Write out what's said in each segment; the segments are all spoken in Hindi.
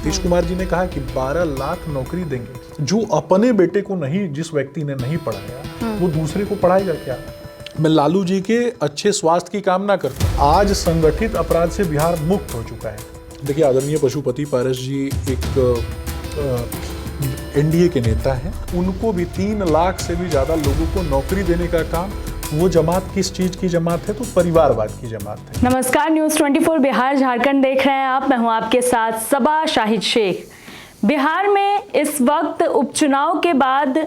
नीतीश कुमार जी ने कहा कि 12 लाख नौकरी देंगे। जो अपने बेटे को नहीं, जिस व्यक्ति ने नहीं पढ़ाया वो दूसरे को पढ़ाएगा क्या? मैं लालू जी के अच्छे स्वास्थ्य की कामना करता हूँ। आज संगठित अपराध से बिहार मुक्त हो चुका है। देखिए, आदरणीय पशुपति पारस जी एक एनडीए के नेता हैं, उनको भी 3 लाख से भी ज्यादा लोगों को नौकरी देने का काम, वो जमात किस चीज की जमात है? तो परिवारवाद की जमात है। नमस्कार, न्यूज़ 24 बिहार झारखंड देख रहे हैं आप। मैं हूं आपके साथ सबा शाहिद शेख। बिहार में इस वक्त उपचुनाव के बाद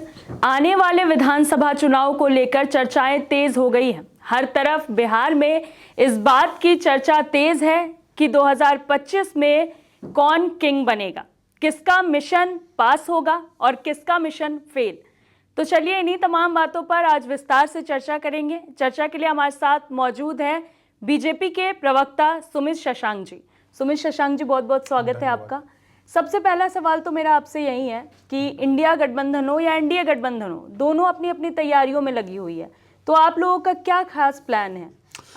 आने वाले विधानसभा चुनाव को लेकर चर्चाएं तेज हो गई हैं। हर तरफ बिहार में इस बात की चर्चा तेज है कि 2025 में कौन किंग बनेगा, किसका मिशन पास होगा और किसका मिशन फेल। तो चलिए इन्हीं तमाम बातों पर आज विस्तार से चर्चा करेंगे। चर्चा के लिए हमारे साथ मौजूद हैं बीजेपी के प्रवक्ता सुमित शशांक जी। सुमित शशांक जी, बहुत बहुत स्वागत है आपका। सबसे पहला सवाल तो मेरा आपसे यही है कि इंडिया गठबंधन हो या एनडीए गठबंधन हो, दोनों अपनी अपनी तैयारियों में लगी हुई है, तो आप लोगों का क्या खास प्लान है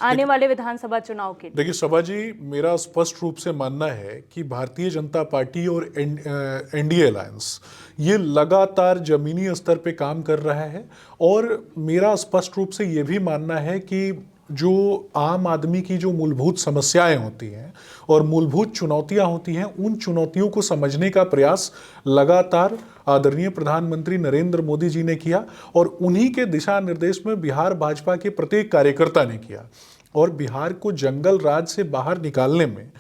आने वाले विधानसभा चुनाव के लिए? देखिए सभा जी, मेरा स्पष्ट रूप से मानना है कि भारतीय जनता पार्टी और एनडीए अलायंस ये लगातार जमीनी स्तर पे काम कर रहा है। और मेरा स्पष्ट रूप से ये भी मानना है कि जो आम आदमी की जो मूलभूत समस्याएं होती हैं और मूलभूत चुनौतियां होती हैं, उन चुनौतियों को समझने का प्रयास लगातार आदरणीय प्रधानमंत्री नरेंद्र मोदी जी ने किया और उन्हीं के दिशा निर्देश में बिहार भाजपा के प्रत्येक कार्यकर्ता ने किया। और बिहार को जंगल राज से बाहर निकालने में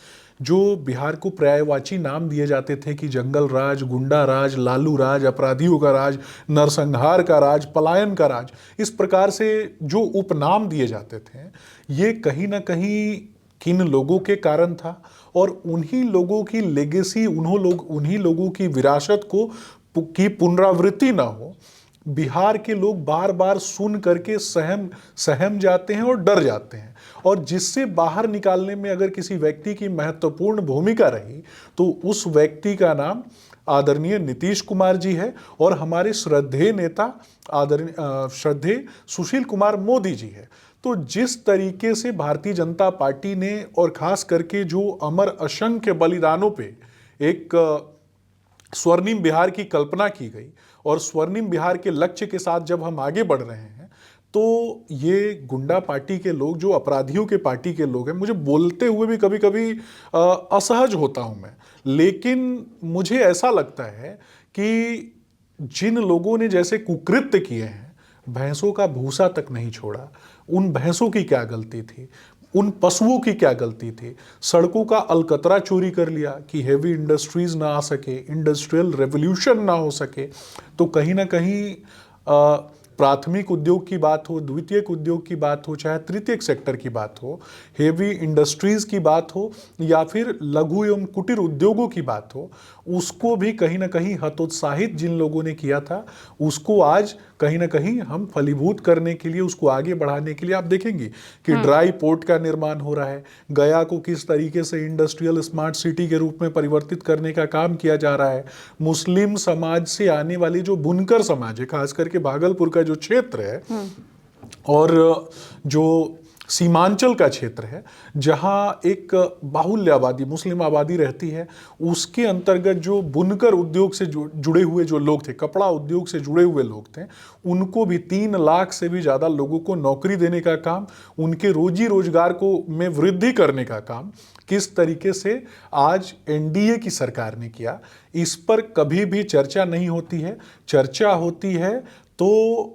जो बिहार को पर्यायवाची नाम दिए जाते थे कि जंगल राज, गुंडा राज, लालू राज, अपराधियों का राज, नरसंहार का राज, पलायन का राज, इस प्रकार से जो उपनाम दिए जाते थे, ये कहीं ना कहीं किन लोगों के कारण था। और उन्हीं लोगों की लेगेसी, उन्हीं लोगों की विरासत की पुनरावृत्ति ना हो, बिहार के लोग बार बार सुन करके सहम जाते हैं और डर जाते हैं। और जिससे बाहर निकालने में अगर किसी व्यक्ति की महत्वपूर्ण भूमिका रही तो उस व्यक्ति का नाम आदरणीय नीतीश कुमार जी है और हमारे श्रद्धेय नेता श्रद्धेय सुशील कुमार मोदी जी है। तो जिस तरीके से भारतीय जनता पार्टी ने और खास करके जो अमर असंख्य बलिदानों पे एक स्वर्णिम बिहार की कल्पना की गई और स्वर्णिम बिहार के लक्ष्य के साथ जब हम आगे बढ़ रहे हैं, तो ये गुंडा पार्टी के लोग, जो अपराधियों के पार्टी के लोग हैं, मुझे बोलते हुए भी कभी कभी असहज होता हूं मैं। लेकिन मुझे ऐसा लगता है कि जिन लोगों ने जैसे कुकृत्य किए हैं, भैंसों का भूसा तक नहीं छोड़ा, उन भैंसों की क्या गलती थी, उन पशुओं की क्या गलती थी? सड़कों का अलकतरा चोरी कर लिया कि हेवी इंडस्ट्रीज ना आ सके, इंडस्ट्रियल रेवोल्यूशन ना हो सके। तो कहीं ना कहीं प्राथमिक उद्योग की बात हो, द्वितीयक उद्योग की बात हो, चाहे तृतीयक सेक्टर की बात हो, हेवी इंडस्ट्रीज की बात हो या फिर लघु एवं कुटीर उद्योगों की बात हो, उसको भी कहीं ना कहीं हतोत्साहित जिन लोगों ने किया था, उसको आज कहीं ना कहीं हम फलीभूत करने के लिए, उसको आगे बढ़ाने के लिए आप देखेंगे कि ड्राई पोर्ट का निर्माण हो रहा है, गया को किस तरीके से इंडस्ट्रियल स्मार्ट सिटी के रूप में परिवर्तित करने का काम किया जा रहा है। मुस्लिम समाज से आने वाली जो बुनकर समाज है, खास करके भागलपुर का जो क्षेत्र है और जो सीमांचल का क्षेत्र है, जहां एक बाहुल्य आबादी, मुस्लिम आबादी रहती है, उसके अंतर्गत जो बुनकर उद्योग से जुड़े हुए जो लोग थे, कपड़ा उद्योग से जुड़े हुए लोग थे, उनको भी 3 लाख से भी ज़्यादा लोगों को नौकरी देने का काम, उनके रोजी रोजगार को में वृद्धि करने का काम किस तरीके से आज एनडीए की सरकार ने किया, इस पर कभी भी चर्चा नहीं होती है। चर्चा होती है तो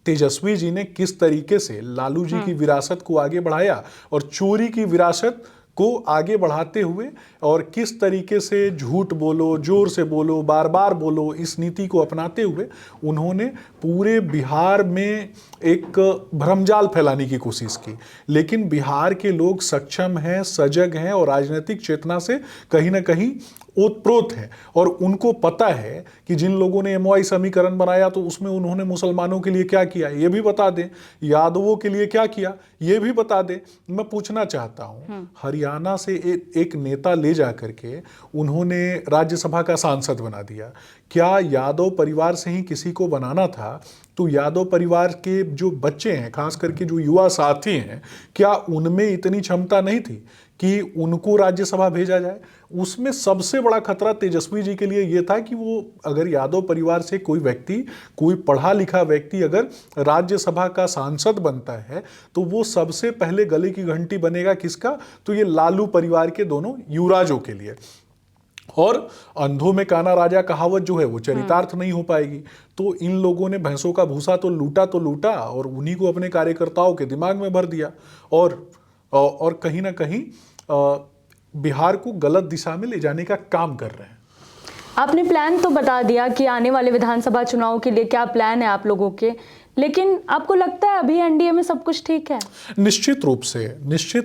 तेजस्वी जी ने किस तरीके से लालू जी की विरासत को आगे बढ़ाया और चोरी की विरासत को आगे बढ़ाते हुए, और किस तरीके से झूठ बोलो, जोर से बोलो, बार बार बोलो, इस नीति को अपनाते हुए उन्होंने पूरे बिहार में एक भ्रमजाल फैलाने की कोशिश की। लेकिन बिहार के लोग सक्षम हैं, सजग हैं और राजनीतिक चेतना से कहीं ना कहीं ओतप्रोत है और उनको पता है कि जिन लोगों ने एमओआई समीकरण बनाया तो उसमें उन्होंने मुसलमानों के लिए क्या किया ये भी बता दें, यादवों के लिए क्या किया ये भी बता दें। मैं पूछना चाहता हूं, हरियाणा से एक नेता ले जा करके उन्होंने राज्यसभा का सांसद बना दिया। क्या यादव परिवार से ही किसी को बनाना था? तो यादव परिवार के जो बच्चे हैं, खास करके जो युवा साथी हैं, क्या उनमें इतनी क्षमता नहीं थी? कि उनको राज्यसभा भेजा जाए। उसमें सबसे बड़ा खतरा तेजस्वी जी के लिए ये था कि वो अगर यादव परिवार से कोई व्यक्ति, कोई पढ़ा लिखा व्यक्ति अगर राज्यसभा का सांसद बनता है तो वो सबसे पहले गले की घंटी बनेगा किसका? तो ये लालू परिवार के दोनों युवराजों के लिए। और अंधों में काना राजा कहावत जो है वो चरितार्थ नहीं हो पाएगी। तो इन लोगों ने भैंसों का भूसा तो लूटा और उन्हीं को अपने कार्यकर्ताओं के दिमाग में भर दिया और कहीं ना कहीं बिहार को गलत दिशा में ले जाने का काम कर रहे हैं। आपने प्लान तो बता दिया कि आने वाले विधानसभा चुनाव के लिए क्या प्लान है आप लोगों के, लेकिन आपको लगता है अभी एनडीए में सब कुछ ठीक है? निश्चित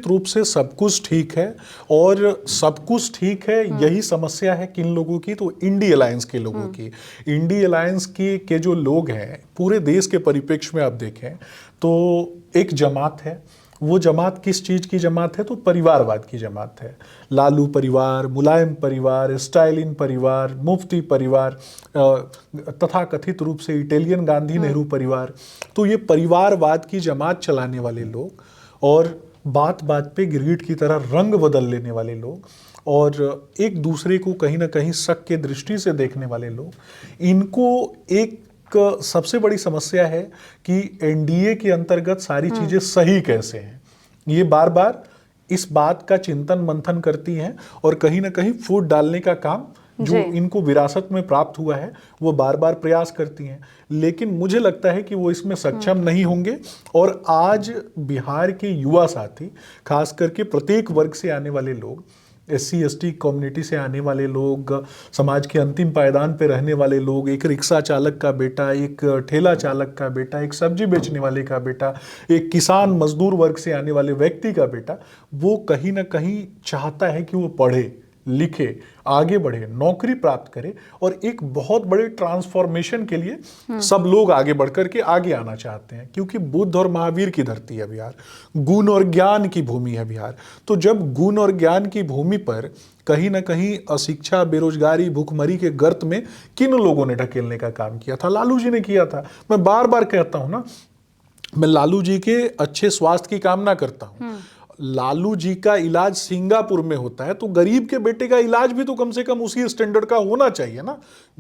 रूप से सब कुछ ठीक है। और सब कुछ ठीक है, यही समस्या है किन लोगों की? तो इंडी अलायंस के लोगों की। इंडी अलायंस के जो लोग हैं, पूरे देश के परिप्रेक्ष्य में आप देखें तो एक जमात है। वो जमात किस चीज की जमात है? तो परिवारवाद की जमात है। लालू परिवार, मुलायम परिवार, स्टालिन परिवार, मुफ्ती परिवार, तथा कथित रूप से इटालियन गांधी नेहरू परिवार। तो ये परिवारवाद की जमात चलाने वाले लोग और बात बात पे गिरगिट की तरह रंग बदल लेने वाले लोग और एक दूसरे को कहीं ना कहीं शक के दृष्टि से देखने वाले लोग, इनको एक सबसे बड़ी समस्या है कि एनडीए के अंतर्गत सारी चीजें सही कैसे हैं। ये बार बार इस बात का चिंतन मंथन करती हैं और कहीं ना कहीं फूट डालने का काम जो इनको विरासत में प्राप्त हुआ है वो बार बार प्रयास करती हैं। लेकिन मुझे लगता है कि वो इसमें सक्षम नहीं होंगे। और आज बिहार के युवा साथी, खास करके प्रत्येक वर्ग से आने वाले लोग, SC ST कम्युनिटी से आने वाले लोग, समाज के अंतिम पायदान पे रहने वाले लोग, एक रिक्शा चालक का बेटा, एक ठेला चालक का बेटा, एक सब्जी बेचने वाले का बेटा, एक किसान मजदूर वर्ग से आने वाले व्यक्ति का बेटा, वो कहीं ना कहीं चाहता है कि वो पढ़े लिखे, आगे बढ़े, नौकरी प्राप्त करे और एक बहुत बड़े ट्रांसफॉर्मेशन के लिए सब लोग आगे बढ़कर के आगे आना चाहते हैं। क्योंकि बुद्ध और महावीर की धरती है बिहार, गुण और ज्ञान की भूमि है बिहार। तो जब गुण और ज्ञान की भूमि पर कहीं ना कहीं अशिक्षा, बेरोजगारी, भूखमरी के गर्त में किन लोगों ने ढकेलने का काम किया था? लालू जी ने किया था। मैं बार बार कहता हूं ना, मैं लालू जी के अच्छे स्वास्थ्य की कामना करता हूं। लालू जी का इलाज सिंगापुर में होता है तो गरीब के बेटे का इलाज भी तो कम से कम उसी स्टैंडर्ड का होना चाहिए ना।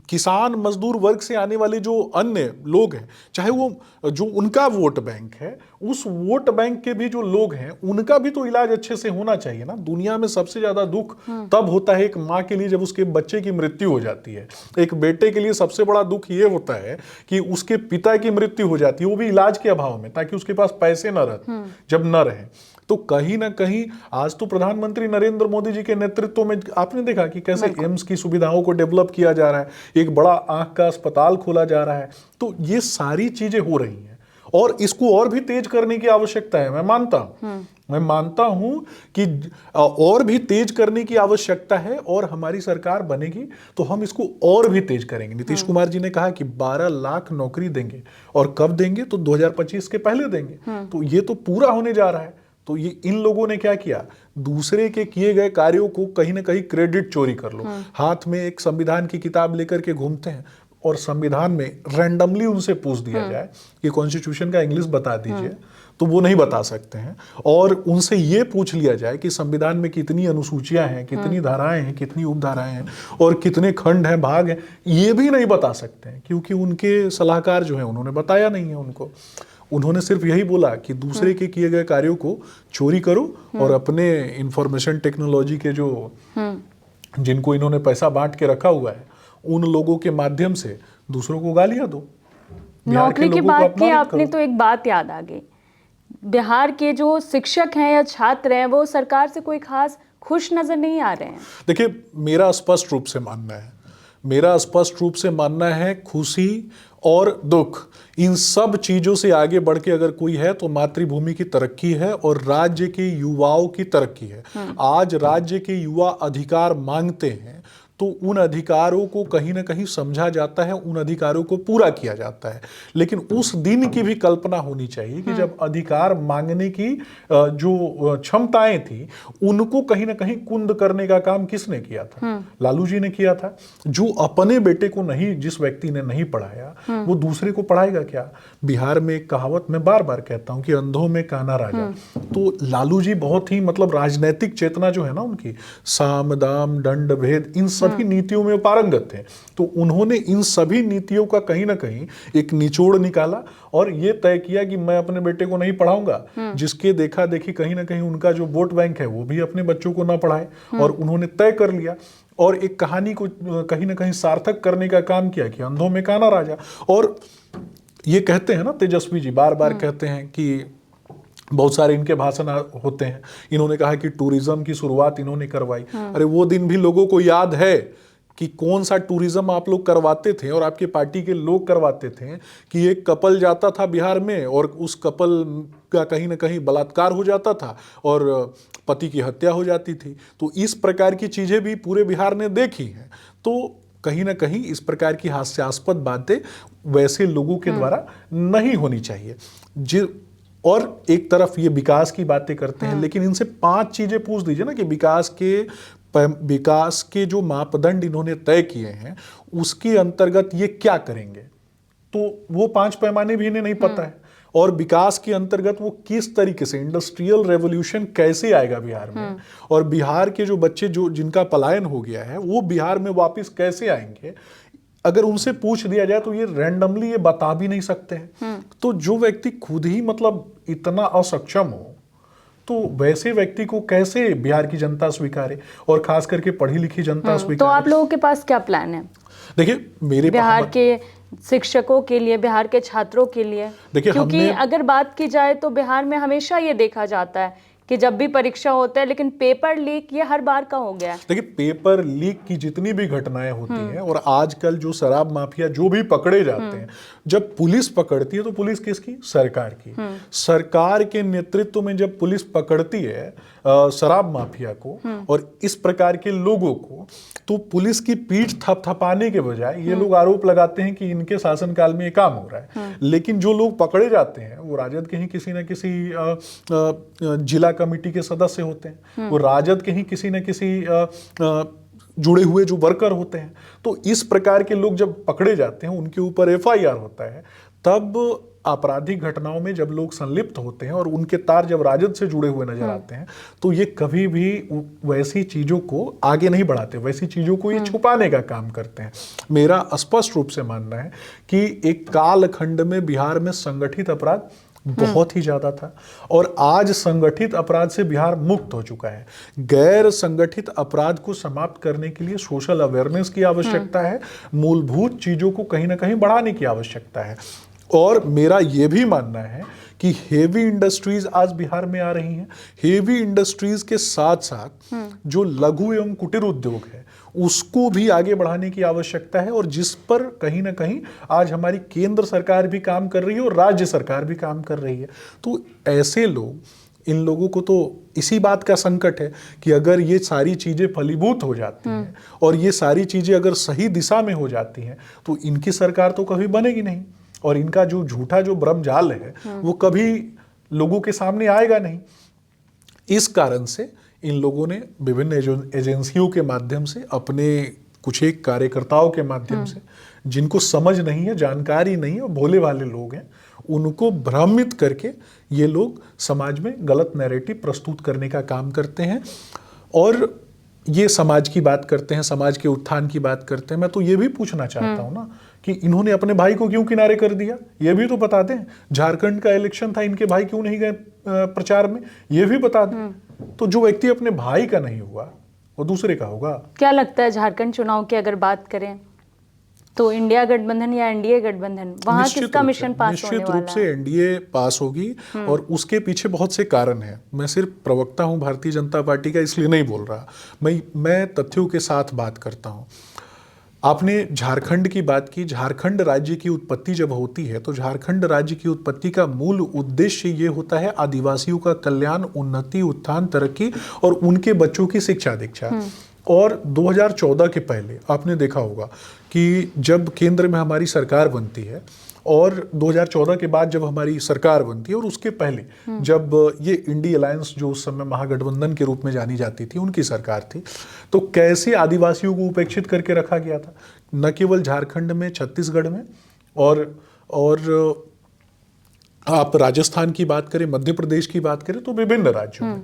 किसान मजदूर वर्ग से आने वाले जो अन्य लोग हैं, चाहे वो जो उनका वोट बैंक है, उस वोट बैंक के भी जो लोग हैं उनका भी तो इलाज अच्छे से होना चाहिए ना। दुनिया में सबसे ज्यादा दुख तब होता है एक माँ के लिए जब उसके बच्चे की मृत्यु हो जाती है। एक बेटे के लिए सबसे बड़ा दुख ये होता है कि उसके पिता की मृत्यु हो जाती है, वो भी इलाज के अभाव में, ताकि उसके पास पैसे न रहे। जब न रहे तो कहीं ना कहीं आज तो प्रधानमंत्री नरेंद्र मोदी जी के नेतृत्व में आपने देखा कि कैसे एम्स की सुविधाओं को डेवलप किया जा रहा है, एक बड़ा आंख का अस्पताल खोला जा रहा है। तो ये सारी चीजें हो रही हैं और इसको और भी तेज करने की आवश्यकता है। मैं मानता हूं कि और भी तेज करने की आवश्यकता है और हमारी सरकार बनेगी तो हम इसको और भी तेज करेंगे। नीतीश कुमार जी ने कहा कि 12 लाख नौकरी देंगे और कब देंगे? तो 2025 के पहले देंगे। तो ये तो पूरा होने जा रहा है। तो ये इन लोगों ने क्या किया? दूसरे के किए गए कार्यों को कहीं ना कहीं क्रेडिट चोरी कर लो। हाथ में एक संविधान की किताब लेकर के घूमते हैं और संविधान में रैंडमली उनसे पूछ दिया जाए कि कॉन्स्टिट्यूशन का इंग्लिश बता दीजिए, तो वो नहीं बता सकते हैं। और उनसे ये पूछ लिया जाए कि संविधान में कितनी अनुसूचियां हैं, कितनी धाराएं हैं, कितनी उपधाराएं हैं और कितने खंड हैं, भाग हैं, ये भी नहीं बता सकते हैं। क्योंकि उनके सलाहकार जो हैं उन्होंने बताया नहीं है उनको। उन्होंने सिर्फ यही बोला कि दूसरे के किए गए कार्यों को चोरी करो और अपने इंफॉर्मेशन टेक्नोलॉजी के जो जिनको इन्होंने पैसा बांट के रखा हुआ है उन लोगों के माध्यम से दूसरों को गालियां दो। नौकरी की बात की आपने तो एक बात याद आ गई। बिहार के जो शिक्षक हैं या छात्र हैं वो सरकार से कोई खास खुश नजर नहीं आ रहे हैं। देखिए, मेरा स्पष्ट रूप से मानना है खुशी और दुख, इन सब चीजों से आगे बढ़ के अगर कोई है तो मातृभूमि की तरक्की है और राज्य के युवाओं की तरक्की है। आज राज्य के युवा अधिकार मांगते हैं तो उन अधिकारों को कहीं ना कहीं समझा जाता है, उन अधिकारों को पूरा किया जाता है। लेकिन उस दिन की भी कल्पना होनी चाहिए कि जब अधिकार मांगने की जो क्षमताएं थी उनको कहीं ना कहीं कुंद करने का काम किसने किया था? लालू जी ने किया था। जो अपने बेटे को नहीं, जिस व्यक्ति ने नहीं पढ़ाया वो दूसरे को पढ़ाएगा क्या? बिहार में एक कहावत मैं बार बार कहता हूं कि अंधों में काना राजा। तो लालू जी बहुत ही मतलब राजनैतिक चेतना जो है ना उनकी, साम दाम दंड भेद, इन सभी नीतियों में पारंगत थे। तो उन्होंने इन सभी नीतियों का कहीं ना कहीं एक निचोड़ निकाला और ये तय किया कि मैं अपने बेटे को नहीं पढ़ाऊंगा, जिसके देखा देखी कहीं ना कहीं उनका जो वोट बैंक है वो भी अपने बच्चों को ना पढ़ाए। और उन्होंने तय कर लिया और एक कहानी को कहीं ना कहीं सार्थक करने का काम किया कि अंधों में काना राजा। और ये कहते हैं ना तेजस्वी जी बार बार कहते हैं कि बहुत सारे इनके भाषण होते हैं, इन्होंने कहा कि टूरिज्म की शुरुआत इन्होंने करवाई। अरे वो दिन भी लोगों को याद है कि कौन सा टूरिज्म आप लोग करवाते थे और आपके पार्टी के लोग करवाते थे कि एक कपल जाता था बिहार में और उस कपल का कहीं ना कहीं बलात्कार हो जाता था और पति की हत्या हो जाती थी। तो इस प्रकार की चीजें भी पूरे बिहार ने देखी हैं। तो कहीं ना कहीं इस प्रकार की हास्यास्पद बातें वैसे लोगों के द्वारा नहीं होनी चाहिए। और एक तरफ ये विकास की बातें करते हैं, लेकिन इनसे 5 चीजें पूछ दीजिए ना कि विकास के जो मापदंड इन्होंने तय किए हैं उसके अंतर्गत ये क्या करेंगे, तो वो 5 पैमाने भी इन्हें नहीं पता है। और विकास के अंतर्गत वो किस तरीके से इंडस्ट्रियल रेवोल्यूशन कैसे आएगा बिहार में, और बिहार के जो बच्चे जो जिनका पलायन हो गया है वो बिहार में वापस कैसे आएंगे, अगर उनसे पूछ दिया जाए तो ये रैंडमली ये बता भी नहीं सकते हैं। तो जो व्यक्ति खुद ही मतलब इतना असक्षम हो तो वैसे व्यक्ति को कैसे बिहार की जनता स्वीकारे, और खास करके पढ़ी लिखी जनता स्वीकारे। तो आप लोगों के पास क्या प्लान है? देखिए मेरे बिहार के शिक्षकों के लिए, बिहार के छात्रों के लिए, देखिए क्योंकि अगर बात की जाए तो बिहार में हमेशा ये देखा जाता है कि जब भी परीक्षा होता है, लेकिन पेपर लीक ये हर बार का हो गया है। देखिए पेपर लीक की जितनी भी घटनाएं होती हैं और आजकल जो शराब माफिया जो भी पकड़े जाते हैं, जब पुलिस पकड़ती है तो पुलिस किसकी? सरकार की। सरकार के नेतृत्व में जब पुलिस पकड़ती है शराब माफिया को और इस प्रकार के लोगों को, तो पुलिस की पीठ थपथपाने के बजाय ये लोग आरोप लगाते हैं कि इनके शासनकाल में ये काम हो रहा है। लेकिन जो लोग पकड़े जाते हैं वो राजद के ही किसी न किसी जिला कमेटी के सदस्य होते हैं, वो राजद के ही किसी न किसी जुड़े हुए जो वर्कर होते हैं। तो इस प्रकार के लोग जब पकड़े जाते हैं, उनके ऊपर FIR होता है, तब आपराधिक घटनाओं में जब लोग संलिप्त होते हैं और उनके तार जब राजद से जुड़े हुए नजर आते हैं, तो ये कभी भी वैसी चीजों को आगे नहीं बढ़ाते, वैसी चीजों को ये छुपाने का काम करते हैं। मेरा स्पष्ट रूप से मानना है कि एक कालखंड में बिहार में संगठित अपराध बहुत ही ज्यादा था और आज संगठित अपराध से बिहार मुक्त हो चुका है। गैर संगठित अपराध को समाप्त करने के लिए सोशल अवेयरनेस की आवश्यकता है, मूलभूत चीजों को कहीं ना कहीं बढ़ाने की आवश्यकता है। और मेरा यह भी मानना है कि हेवी इंडस्ट्रीज आज बिहार में आ रही हैं। हेवी इंडस्ट्रीज के साथ साथ जो लघु एवं कुटीर उद्योग है उसको भी आगे बढ़ाने की आवश्यकता है, और जिस पर कहीं ना कहीं आज हमारी केंद्र सरकार भी काम कर रही है और राज्य सरकार भी काम कर रही है। तो ऐसे लोग, इन लोगों को तो इसी बात का संकट है कि अगर ये सारी चीजें फलीभूत हो जाती हैं और ये सारी चीजें अगर सही दिशा में हो जाती हैं तो इनकी सरकार तो कभी बनेगी नहीं, और इनका जो झूठा जो भ्रमजाल है वो कभी लोगों के सामने आएगा नहीं। इस कारण से इन लोगों ने विभिन्न एजेंसियों के माध्यम से, अपने कुछ एक कार्यकर्ताओं के माध्यम से, जिनको समझ नहीं है, जानकारी नहीं है, भोले भाले लोग हैं, उनको भ्रमित करके ये लोग समाज में गलत नैरेटिव प्रस्तुत करने का काम करते हैं और ये समाज की बात करते हैं, समाज के उत्थान की बात करते हैं। मैं तो ये भी पूछना चाहता हूं ना कि इन्होंने अपने भाई को क्यों किनारे कर दिया, ये भी तो बता दें। झारखंड का इलेक्शन था, इनके भाई क्यों नहीं गए प्रचार में, ये भी बता दें। तो जो व्यक्ति अपने भाई का नहीं हुआ वो दूसरे का होगा। क्या लगता है झारखंड चुनाव की अगर बात करें तो इंडिया गठबंधन या एनडीए गठबंधन, वहां किसका मिशन पास होने वाला है? निश्चित रूप से एनडीए पास होगी और उसके पीछे बहुत से कारण हैं। मैं सिर्फ प्रवक्ता हूं भारतीय जनता पार्टी का, इसलिए नहीं बोल रहा, मैं तथ्यों के साथ बात करता हूं। आपने झारखंड की बात की। झारखंड राज्य की उत्पत्ति जब होती है तो झारखंड राज्य की उत्पत्ति का मूल उद्देश्य ये होता है आदिवासियों का कल्याण, उन्नति, उत्थान, तरक्की और उनके बच्चों की शिक्षा दीक्षा। और 2014 के पहले आपने देखा होगा कि जब केंद्र में हमारी सरकार बनती है और 2014 के बाद जब हमारी सरकार बनती है और उसके पहले जब ये इंडी अलायंस जो उस समय महागठबंधन के रूप में जानी जाती थी उनकी सरकार थी, तो कैसे आदिवासियों को उपेक्षित करके रखा गया था, न केवल झारखंड में, छत्तीसगढ़ में और आप राजस्थान की बात करें, मध्य प्रदेश की बात करें, तो विभिन्न राज्यों में।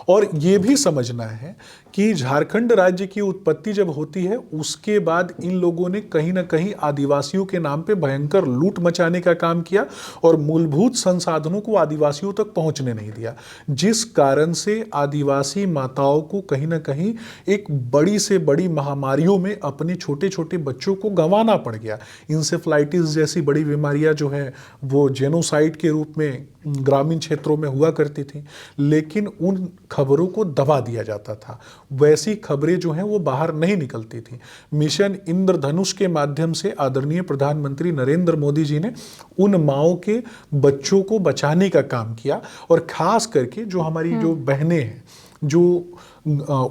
और ये भी समझना है कि झारखंड राज्य की उत्पत्ति जब होती है उसके बाद इन लोगों ने कहीं ना कहीं आदिवासियों के नाम पे भयंकर लूट मचाने का काम किया और मूलभूत संसाधनों को आदिवासियों तक पहुंचने नहीं दिया, जिस कारण से आदिवासी माताओं को कहीं ना कहीं एक बड़ी से बड़ी महामारियों में अपने छोटे छोटे बच्चों को गंवाना पड़ गया। इंसेफ्लाइटिस जैसी बड़ी बीमारियां जो है वो जेनोसाइड के रूप में ग्रामीण क्षेत्रों में हुआ करती थी, लेकिन उन खबरों को दबा दिया जाता था। वैसी खबरें जो हैं वो बाहर नहीं निकलती थी। मिशन इंद्रधनुष के माध्यम से आदरणीय प्रधानमंत्री नरेंद्र मोदी जी ने उन माओं के बच्चों को बचाने का काम किया और खास करके जो हमारी जो बहनें हैं, जो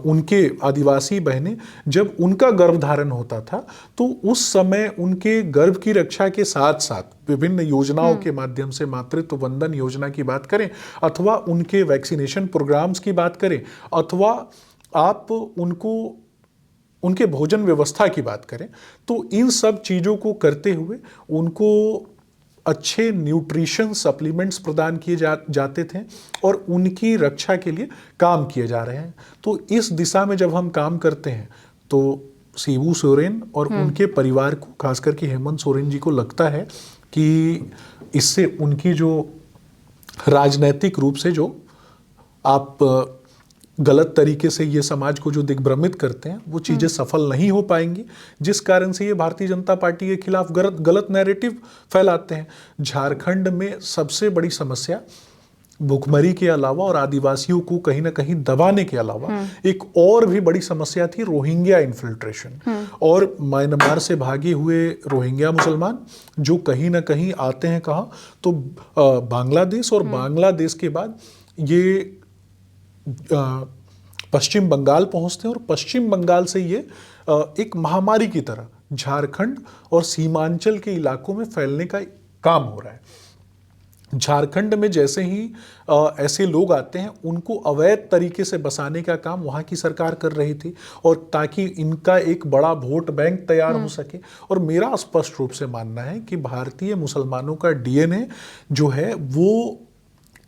उनके आदिवासी बहनें, जब उनका गर्भधारण होता था तो उस समय उनके गर्भ की रक्षा के साथ साथ विभिन्न योजनाओं के माध्यम से, मातृत्व वंदन योजना की बात करें अथवा उनके वैक्सीनेशन प्रोग्राम्स की बात करें अथवा आप उनके भोजन व्यवस्था की बात करें, तो इन सब चीज़ों को करते हुए उनको अच्छे न्यूट्रिशन सप्लीमेंट्स प्रदान किए जाते थे और उनकी रक्षा के लिए काम किए जा रहे हैं। तो इस दिशा में जब हम काम करते हैं तो शिबू सोरेन और उनके परिवार को, खास करके हेमंत सोरेन जी को लगता है कि इससे उनकी जो राजनैतिक रूप से जो आप गलत तरीके से ये समाज को जो दिग्भ्रमित करते हैं वो चीज़ें सफल नहीं हो पाएंगी, जिस कारण से ये भारतीय जनता पार्टी के खिलाफ गलत नैरेटिव फैलाते हैं। झारखंड में सबसे बड़ी समस्या भुखमरी के अलावा और आदिवासियों को कहीं ना कहीं दबाने के अलावा एक और भी बड़ी समस्या थी रोहिंग्या इन्फिल्ट्रेशन और म्यांमार से भागे हुए रोहिंग्या मुसलमान जो कहीं ना कहीं आते हैं कहाँ तो बांग्लादेश, और बांग्लादेश के बाद ये पश्चिम बंगाल पहुंचते हैं और पश्चिम बंगाल से ये एक महामारी की तरह झारखंड और सीमांचल के इलाकों में फैलने का काम हो रहा है। झारखंड में जैसे ही ऐसे लोग आते हैं उनको अवैध तरीके से बसाने का काम वहाँ की सरकार कर रही थी और ताकि इनका एक बड़ा वोट बैंक तैयार हो सके। और मेरा स्पष्ट रूप से मानना है कि भारतीय मुसलमानों का डीएनए जो है वो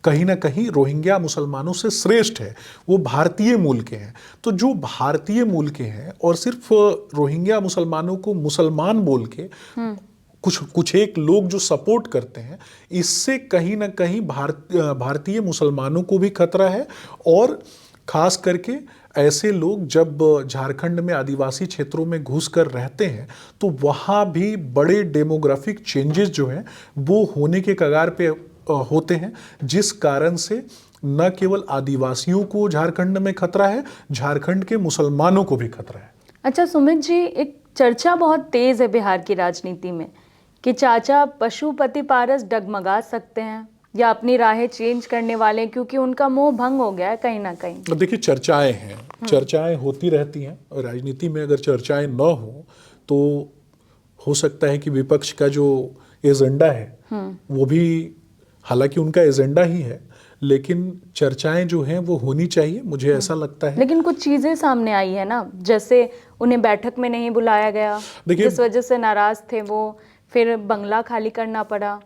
कहीं ना कहीं रोहिंग्या मुसलमानों से श्रेष्ठ है, वो भारतीय मूल के हैं। तो जो भारतीय मूल के हैं और सिर्फ रोहिंग्या मुसलमानों को मुसलमान बोल के कुछ एक लोग जो सपोर्ट करते हैं, इससे कहीं ना कहीं भारतीय मुसलमानों को भी खतरा है। और खास करके ऐसे लोग जब झारखंड में आदिवासी क्षेत्रों में घुसकर रहते हैं तो वहाँ भी बड़े डेमोग्राफिक चेंजेस जो हैं वो होने के कगार पे होते हैं, जिस कारण से न केवल आदिवासियों को झारखंड में खतरा है, झारखंड के मुसलमानों को भी खतरा है। अच्छा सुमित जी, एक चर्चा बहुत तेज है बिहार की राजनीति में कि चाचा पशुपति पारस डगमगा सकते हैं या अपनी राहें चेंज करने वाले हैं क्योंकि उनका मोह भंग हो गया है कहीं ना कहीं। देखिए, चर्चाएं हैं, चर्चाएं होती रहती हैं। राजनीति में अगर चर्चाएं न हो तो हो सकता है कि विपक्ष का जो एजेंडा है वो भी, हालांकि उनका एजेंडा ही है, लेकिन चर्चाएं जो हैं वो होनी चाहिए, मुझे ऐसा लगता है। लेकिन कुछ चीजें सामने आई है ना, जैसे उन्हें बैठक में नहीं बुलाया गया, जिस वजह से नाराज थे वो, फिर बंगला खाली करना पड़ा।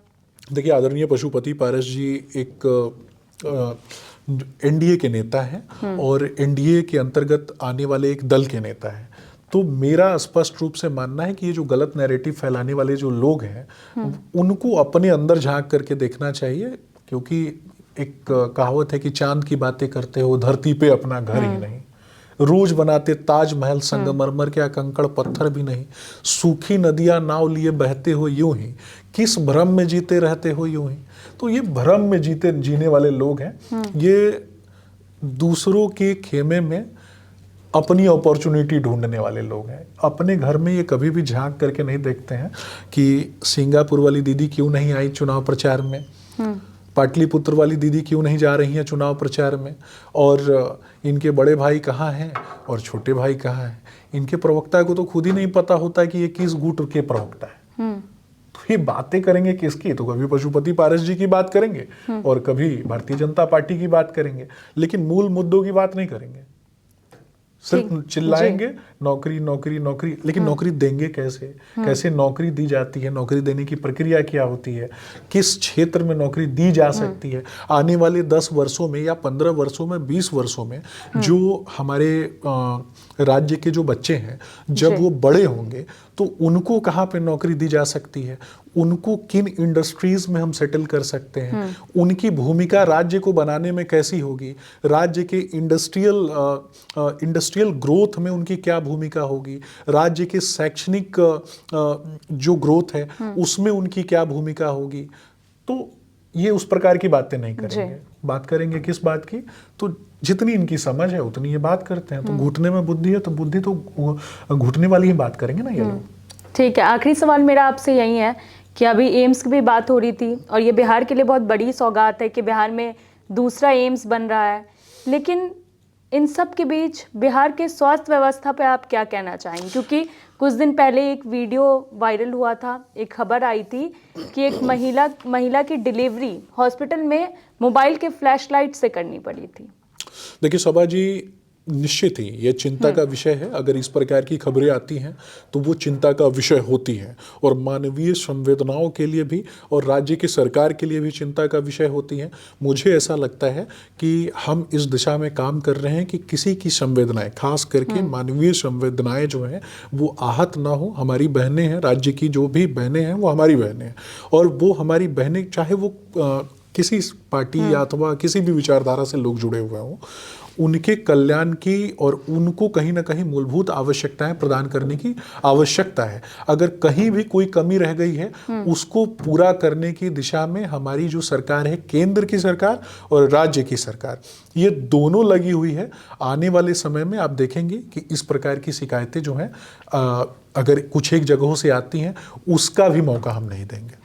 देखिए, आदरणीय पशुपति पारस जी एक एनडीए के नेता हैं और एनडीए के अंतर्गत आने वाले एक दल के नेता हैं। तो मेरा स्पष्ट रूप से मानना है कि ये जो गलत नैरेटिव फैलाने वाले जो लोग हैं उनको अपने अंदर झांक करके देखना चाहिए, क्योंकि एक कहावत है कि चांद की बातें करते हो धरती पे अपना घर ही नहीं, रोज बनाते ताजमहल संगमरमर के कंकड़ पत्थर भी नहीं, सूखी नदियां नाव लिए बहते हो यूं ही, किस भ्रम में जीते रहते हो यूं ही। तो ये भ्रम में जीने वाले लोग हैं, ये दूसरों के खेमे में अपनी अपॉर्चुनिटी ढूंढने वाले लोग हैं। अपने घर में ये कभी भी झांक करके नहीं देखते हैं कि सिंगापुर वाली दीदी क्यों नहीं आई चुनाव प्रचार में, पाटलिपुत्र वाली दीदी क्यों नहीं जा रही हैं चुनाव प्रचार में, और इनके बड़े भाई कहाँ हैं और छोटे भाई कहाँ हैं। इनके प्रवक्ता को तो खुद ही नहीं पता होता कि ये किस गुट के प्रवक्ता है। तो ये बातें करेंगे किसकी, तो कभी पशुपति पारस जी की बात करेंगे और कभी भारतीय जनता पार्टी की बात करेंगे, लेकिन मूल मुद्दों की बात नहीं करेंगे। सिर्फ चिल्लाएंगे नौकरी नौकरी नौकरी, लेकिन नौकरी देंगे कैसे, कैसे नौकरी दी जाती है, नौकरी देने की प्रक्रिया क्या होती है, किस क्षेत्र में नौकरी दी जा सकती है। आने वाले 10 वर्षों में या 15 वर्षों में, 20 वर्षों में जो हमारे राज्य के जो बच्चे हैं, जब वो बड़े होंगे तो उनको कहाँ पे नौकरी दी जा सकती है, उनको किन इंडस्ट्रीज में हम सेटल कर सकते हैं, उनकी भूमिका राज्य को बनाने में कैसी होगी, राज्य के इंडस्ट्रियल ग्रोथ में उनकी क्या भूमिका होगी, राज्य के शैक्षणिक जो ग्रोथ है उसमें उनकी क्या भूमिका होगी। तो ये उस प्रकार की बातें नहीं करेंगे। बात करेंगे किस बात की, तो जितनी इनकी समझ है उतनी ये बात करते हैं। तो घुटने में बुद्धि है तो बुद्धि तो घुटने वाली ही बात करेंगे ना ये लोग। ठीक है, आखिरी सवाल मेरा आपसे यही है कि अभी एम्स की भी बात हो रही थी और ये बिहार के लिए बहुत बड़ी सौगात है कि बिहार में दूसरा एम्स बन रहा है, लेकिन इन सब के बीच बिहार के स्वास्थ्य व्यवस्था पे आप क्या कहना चाहेंगे? क्योंकि कुछ दिन पहले एक वीडियो वायरल हुआ था, एक खबर आई थी कि एक महिला की डिलीवरी हॉस्पिटल में मोबाइल के फ्लैश लाइट से करनी पड़ी थी। देखिए शोभा जी, निश्चित ही ये चिंता का विषय है। अगर इस प्रकार की खबरें आती हैं तो वो चिंता का विषय होती है, और मानवीय संवेदनाओं के लिए भी और राज्य की सरकार के लिए भी चिंता का विषय होती है। मुझे ऐसा लगता है कि हम इस दिशा में काम कर रहे हैं कि किसी की संवेदनाएं, खास करके मानवीय संवेदनाएं जो हैं वो आहत ना हो। हमारी बहनें हैं, राज्य की जो भी बहनें हैं वो हमारी बहनें हैं, और वो हमारी बहनें चाहे वो किसी पार्टी या अथवा किसी भी विचारधारा से लोग जुड़े हुए हों, उनके कल्याण की और उनको कहीं ना कहीं मूलभूत आवश्यकताएं प्रदान करने की आवश्यकता है। अगर कहीं भी कोई कमी रह गई है उसको पूरा करने की दिशा में हमारी जो सरकार है, केंद्र की सरकार और राज्य की सरकार, ये दोनों लगी हुई है। आने वाले समय में आप देखेंगे कि इस प्रकार की शिकायतें जो हैं अगर कुछ एक जगहों से आती हैं उसका भी मौका हम नहीं देंगे।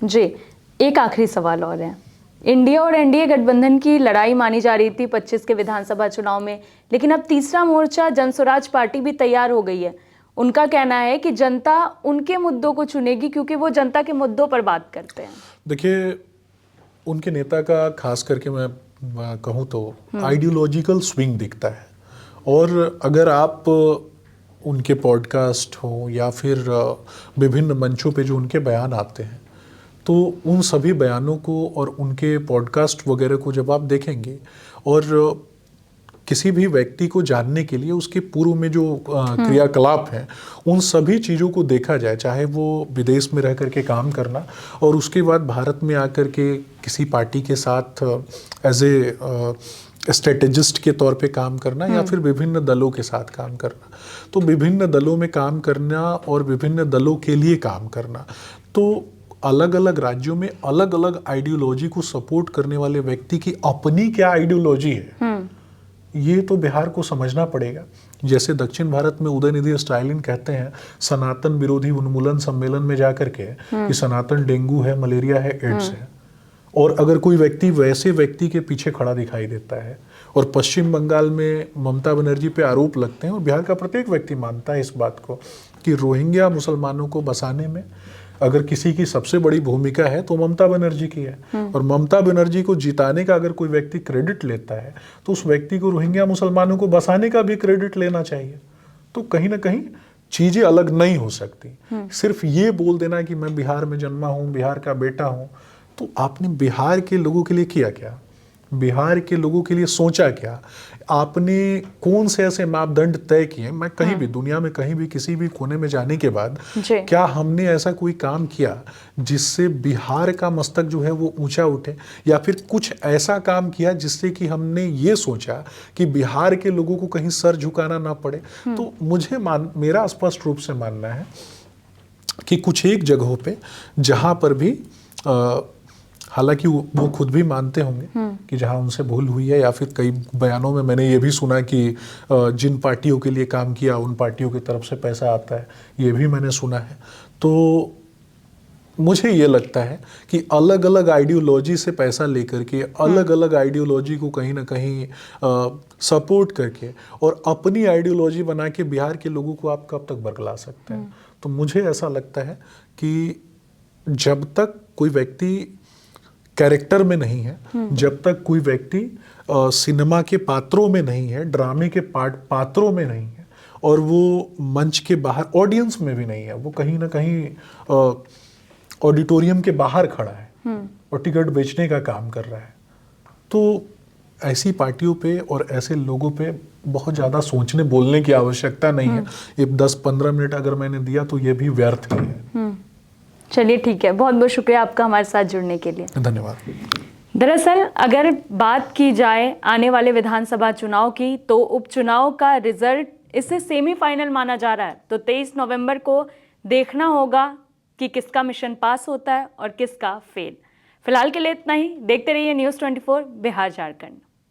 जी, एक आखिरी सवाल और है। इंडिया और एनडीए गठबंधन की लड़ाई मानी जा रही थी 25 के विधानसभा चुनाव में, लेकिन अब तीसरा मोर्चा जनस्वराज पार्टी भी तैयार हो गई है। उनका कहना है कि जनता उनके मुद्दों को चुनेगी क्योंकि वो जनता के मुद्दों पर बात करते हैं। देखिए, उनके नेता का खास करके मैं कहूँ तो आइडियोलॉजिकल स्विंग दिखता है, और अगर आप उनके पॉडकास्ट हो या फिर विभिन्न मंचों पे जो उनके बयान आते हैं, तो उन सभी बयानों को और उनके पॉडकास्ट वगैरह को जब आप देखेंगे और किसी भी व्यक्ति को जानने के लिए उसके पूर्व में जो क्रियाकलाप हैं उन सभी चीज़ों को देखा जाए, चाहे वो विदेश में रह करके काम करना और उसके बाद भारत में आकर के किसी पार्टी के साथ एज ए स्ट्रेटेजिस्ट के तौर पे काम करना या फिर विभिन्न दलों के साथ काम करना, तो विभिन्न दलों में काम करना और विभिन्न दलों के लिए काम करना, तो अलग अलग राज्यों में अलग अलग आइडियोलॉजी को सपोर्ट करने वाले व्यक्ति की अपनी क्या आइडियोलॉजी है, ये तो बिहार को समझना पड़ेगा। जैसे दक्षिण भारत में उदयनिधि स्टालिन कहते हैं सनातन विरोधी उन्मूलन सम्मेलन में जाकर के कि सनातन डेंगू है, मलेरिया है, एड्स है, और अगर कोई व्यक्ति वैसे व्यक्ति के पीछे खड़ा दिखाई देता है, और पश्चिम बंगाल में ममता बनर्जी पे आरोप लगते हैं और बिहार का प्रत्येक व्यक्ति मानता है इस बात को कि रोहिंग्या मुसलमानों को बसाने में अगर किसी की सबसे बड़ी भूमिका है तो ममता बनर्जी की है, और ममता बनर्जी को जिताने का अगर कोई व्यक्ति क्रेडिट लेता है तो उस व्यक्ति को रोहिंग्या मुसलमानों को बसाने का भी क्रेडिट लेना चाहिए। तो कहीं ना कहीं चीजें अलग नहीं हो सकती। सिर्फ ये बोल देना कि मैं बिहार में जन्मा हूँ, बिहार का बेटा हूँ, तो आपने बिहार के लोगों के लिए किया क्या, बिहार के लोगों के लिए सोचा क्या, आपने कौन से ऐसे मापदंड तय किए। मैं कहीं भी दुनिया में कहीं भी किसी भी कोने में जाने के बाद क्या हमने ऐसा कोई काम किया जिससे बिहार का मस्तक जो है वो ऊंचा उठे, या फिर कुछ ऐसा काम किया जिससे कि हमने ये सोचा कि बिहार के लोगों को कहीं सर झुकाना ना पड़े। तो मुझे मेरा स्पष्ट रूप से मानना है कि कुछ एक जगहों पे जहां पर भी हालांकि वो खुद भी मानते होंगे कि जहां उनसे भूल हुई है, या फिर कई बयानों में मैंने ये भी सुना कि जिन पार्टियों के लिए काम किया उन पार्टियों की तरफ से पैसा आता है, ये भी मैंने सुना है। तो मुझे ये लगता है कि अलग अलग आइडियोलॉजी से पैसा लेकर के, अलग अलग आइडियोलॉजी को कहीं ना कहीं सपोर्ट करके और अपनी आइडियोलॉजी बना के बिहार के लोगों को आप कब तक बरगला सकते हैं। तो मुझे ऐसा लगता है कि जब तक कोई व्यक्ति कैरेक्टर में नहीं है, जब तक कोई व्यक्ति सिनेमा के पात्रों में नहीं है, ड्रामे के पात्रों में नहीं है, और वो मंच के बाहर ऑडियंस में भी नहीं है, वो कहीं ना कहीं ऑडिटोरियम के बाहर खड़ा है और टिकट बेचने का काम कर रहा है, तो ऐसी पार्टियों पे और ऐसे लोगों पे बहुत ज़्यादा सोचने बोलने की आवश्यकता नहीं है। ये 10-15 मिनट अगर मैंने दिया तो ये भी व्यर्थ ही है। चलिए ठीक है, बहुत बहुत शुक्रिया आपका हमारे साथ जुड़ने के लिए। धन्यवाद। दरअसल अगर बात की जाए आने वाले विधानसभा चुनाव की, तो उपचुनाव का रिजल्ट इसे सेमीफाइनल माना जा रहा है। तो 23 नवंबर को देखना होगा कि किसका मिशन पास होता है और किसका फेल। फिलहाल के लिए इतना ही। देखते रहिए न्यूज़ 24 बिहार झारखंड।